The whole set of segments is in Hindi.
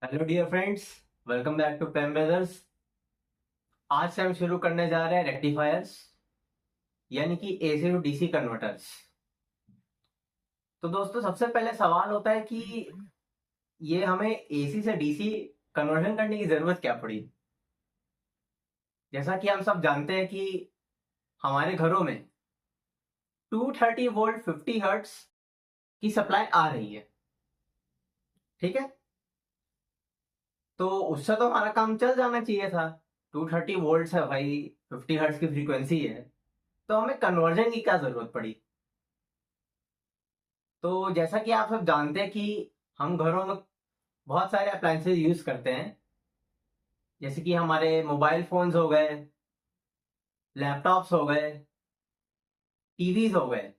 Hello dear friends, welcome back to Pem Brothers. आज से हम शुरू करने जा रहे हैं रेक्टिफायर्स, यानी कि एसी टू डीसी कन्वर्टर्स। तो दोस्तों, सबसे पहले सवाल होता है कि ये हमें एसी से डीसी कन्वर्जन करने की जरूरत क्या पड़ी। जैसा कि हम सब जानते हैं कि हमारे घरों में 230 वोल्ट 50 हर्ट्स की सप्लाई आ रही है। ठीक है, तो उससे तो हमारा काम चल जाना चाहिए था। 230 वोल्ट्स है भाई, 50 हर्ट्स की फ्रीक्वेंसी है, तो हमें कन्वर्जन की क्या जरूरत पड़ी। तो जैसा कि आप सब जानते हैं कि हम घरों में बहुत सारे अप्लायंसेज यूज करते हैं, जैसे कि हमारे मोबाइल फोन्स हो गए, लैपटॉप्स हो गए, टीवीज हो गए।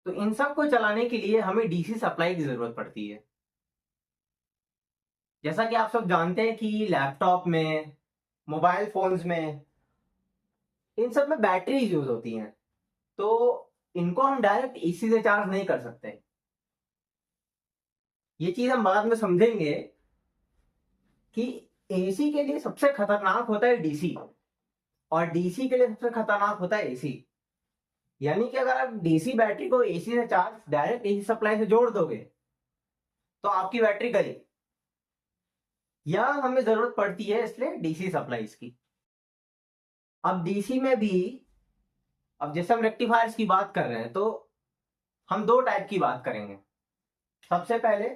तो इन सब को चलाने के लिए हमें डीसी सप्लाई की जरूरत पड़ती है। जैसा कि आप सब जानते हैं कि लैपटॉप में, मोबाइल फोन्स में, इन सब में बैटरीज यूज होती हैं। तो इनको हम डायरेक्ट एसी से चार्ज नहीं कर सकते। ये चीज हम बाद में समझेंगे कि एसी के लिए सबसे खतरनाक होता है डीसी, और डीसी के लिए सबसे खतरनाक होता है एसी। यानी कि अगर आप डीसी बैटरी को एसी से चार्ज डायरेक्ट एसी सप्लाई से जोड़ दोगे तो आपकी बैटरी गई, या हमें जरूरत पड़ती है इसलिए डीसी सप्लाईज की। अब डीसी में भी, अब जैसे हम रेक्टिफायर्स की बात कर रहे हैं तो हम दो टाइप की बात करेंगे। सबसे पहले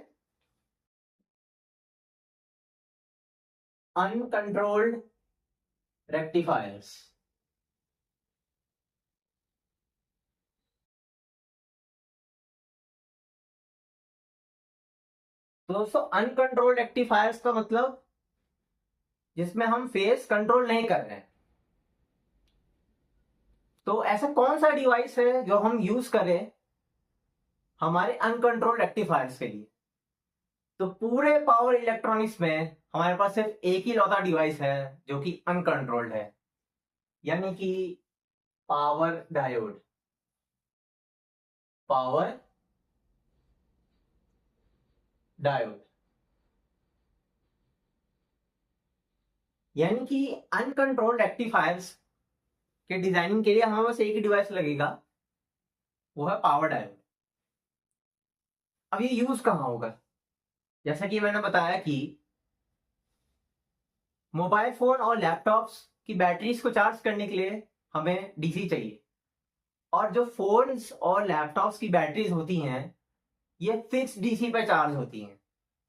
अनकंट्रोल्ड रेक्टिफायर्स। तो दोस्तों, अनकंट्रोल्ड रेक्टिफायर्स का मतलब जिसमें हम फेस कंट्रोल नहीं कर रहे हैं। तो ऐसा कौन सा डिवाइस है जो हम यूज करें हमारे अनकंट्रोल्ड रेक्टिफायर्स के लिए। तो पूरे पावर इलेक्ट्रॉनिक्स में हमारे पास सिर्फ एक ही लौता डिवाइस है जो कि अनकंट्रोल्ड है, यानी कि पावर डायोड। पावर डायोड यानी कि अनकंट्रोल्ड रेक्टिफायर्स के डिजाइनिंग के लिए हमें बस एक ही डिवाइस लगेगा, वो है पावर डायोड। अब ये यूज कहाँ होगा। जैसा कि मैंने बताया कि मोबाइल फोन और लैपटॉप्स की बैटरीज को चार्ज करने के लिए हमें डीसी चाहिए, और जो फोन्स और लैपटॉप्स की बैटरीज होती हैं ये फिक्स डीसी पे चार्ज होती हैं,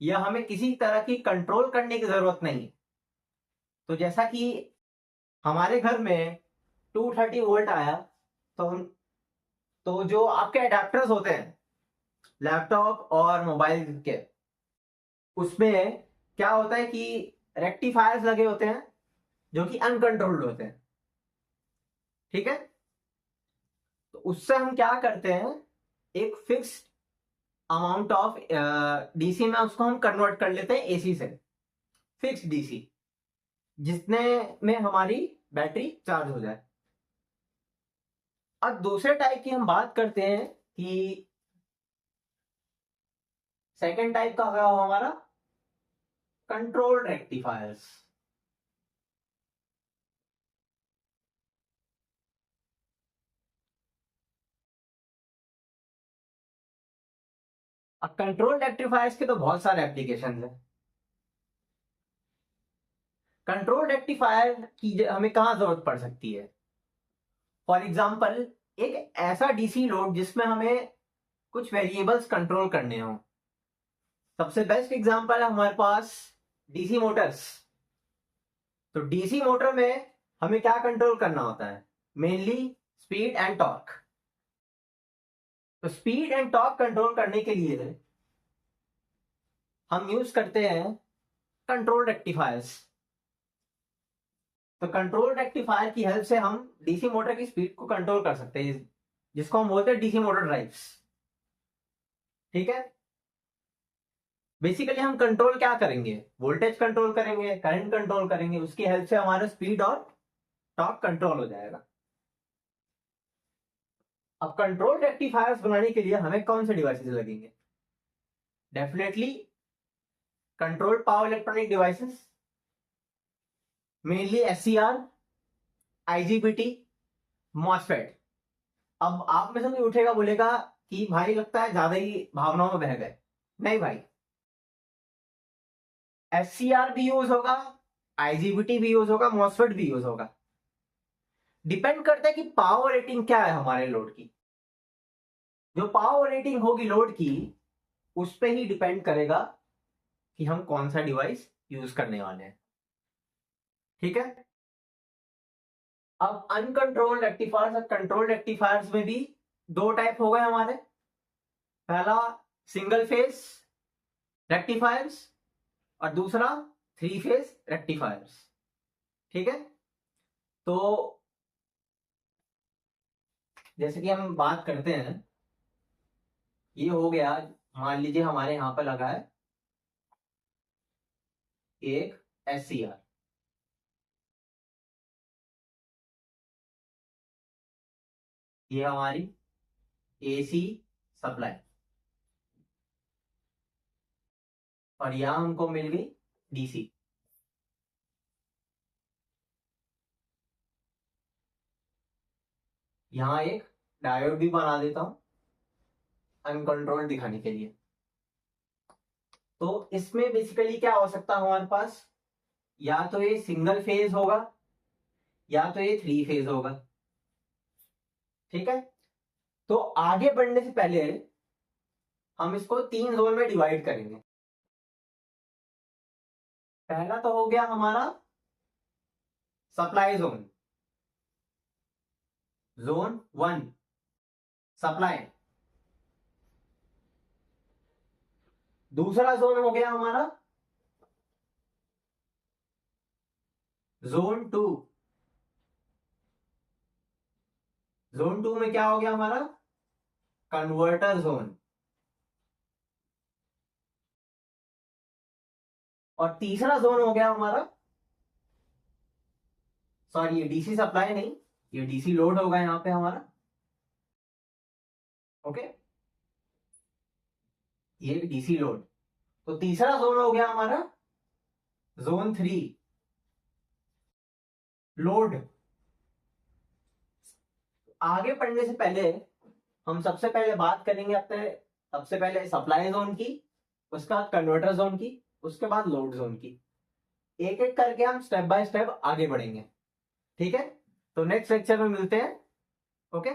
यह हमें किसी तरह की कंट्रोल करने की जरूरत नहीं है। तो जैसा कि हमारे घर में 230 वोल्ट आया, तो हम, तो जो आपके अडेप्टर्स होते हैं लैपटॉप और मोबाइल के, उसमें क्या होता है कि रेक्टिफायर्स लगे होते हैं जो कि अनकंट्रोल्ड होते हैं। ठीक है, तो उससे हम क्या करते हैं, एक फिक्स्ड अमाउंट ऑफ डीसी में उसको हम कन्वर्ट कर लेते हैं एसी से, फिक्स्ड डीसी, जितने में हमारी बैटरी चार्ज हो जाए। अब दूसरे टाइप की हम बात करते हैं कि सेकेंड टाइप का होगा हमारा कंट्रोल्ड रेक्टिफायर्स। अब कंट्रोल्ड रेक्टिफायर्स के तो बहुत सारे एप्लीकेशन है। कंट्रोल रेक्टिफायर की हमें कहाँ जरूरत पड़ सकती है। फॉर एग्जाम्पल, एक ऐसा डीसी लोड जिसमें हमें कुछ वेरिएबल्स कंट्रोल करने हो। सबसे बेस्ट एग्जांपल है हमारे पास डीसी मोटर्स। तो डीसी मोटर में हमें क्या कंट्रोल करना होता है, मेनली स्पीड एंड टॉर्क। तो स्पीड एंड टॉर्क कंट्रोल करने के लिए हम यूज करते हैं कंट्रोल रेक्टिफायर्स। तो कंट्रोल रेक्टिफायर की हेल्प से हम डीसी मोटर की स्पीड को कंट्रोल कर सकते हैं, जिसको हम बोलते हैं डीसी मोटर ड्राइव्स। ठीक है, बेसिकली हम कंट्रोल क्या करेंगे, वोल्टेज कंट्रोल करेंगे, करंट कंट्रोल करेंगे, उसकी हेल्प से हमारा स्पीड और टॉर्क कंट्रोल हो जाएगा। अब कंट्रोल रेक्टिफायर्स बनाने के लिए हमें कौन से डिवाइसेस लगेंगे। Definitely control power electronic devices, mainly SCR, IGBT, MOSFET. अब आप में से कोई उठेगा बोलेगा कि भाई लगता है ज्यादा ही भावनाओं में बह गए। नहीं भाई, एससीआर भी यूज होगा, आईजीबीटी भी यूज होगा, मॉसफेट भी यूज होगा। डिपेंड करता है कि पावर रेटिंग क्या है हमारे लोड की। जो पावर रेटिंग होगी लोड की, उस पर ही डिपेंड करेगा कि हम कौन सा डिवाइस यूज करने वाले हैं। ठीक है। अब अनकंट्रोल्ड रेक्टिफायर्स और कंट्रोल्ड रेक्टिफायर्स में भी दो टाइप हो गए हमारे। पहला सिंगल फेज रेक्टिफायर्स और दूसरा थ्री फेज रेक्टिफायर्स। ठीक है। तो जैसे कि हम बात करते हैं, ये हो गया, मान लीजिए हमारे यहां पर लगा है एक एससीआर, ये हमारी एसी सप्लाई, और यहां हमको मिल गई डीसी। यहां एक डायोड भी बना देता हूं अनकंट्रोल्ड दिखाने के लिए। तो इसमें बेसिकली क्या हो सकता है हमारे पास, या तो ये सिंगल फेज होगा या तो ये थ्री फेज होगा। ठीक है। तो आगे बढ़ने से पहले हम इसको तीन जोन में डिवाइड करेंगे। पहला तो हो गया हमारा सप्लाई जोन, जोन 1 सप्लाई। दूसरा जोन हो गया हमारा जोन 2। जोन 2 में क्या हो गया हमारा, कन्वर्टर जोन। और तीसरा जोन हो गया हमारा, सॉरी ये डीसी सप्लाई नहीं, ये डीसी लोड होगा यहां पे हमारा। ओके, ये डीसी लोड। तो तीसरा जोन हो गया हमारा जोन 3 लोड। आगे बढ़ने से पहले हम सबसे पहले बात करेंगे अपने, सबसे पहले सप्लाई जोन की, उसके बाद कन्वर्टर जोन की, उसके बाद लोड जोन की। एक एक करके हम स्टेप बाय स्टेप आगे बढ़ेंगे। ठीक है। तो नेक्स्ट लेक्चर में मिलते हैं। ओके।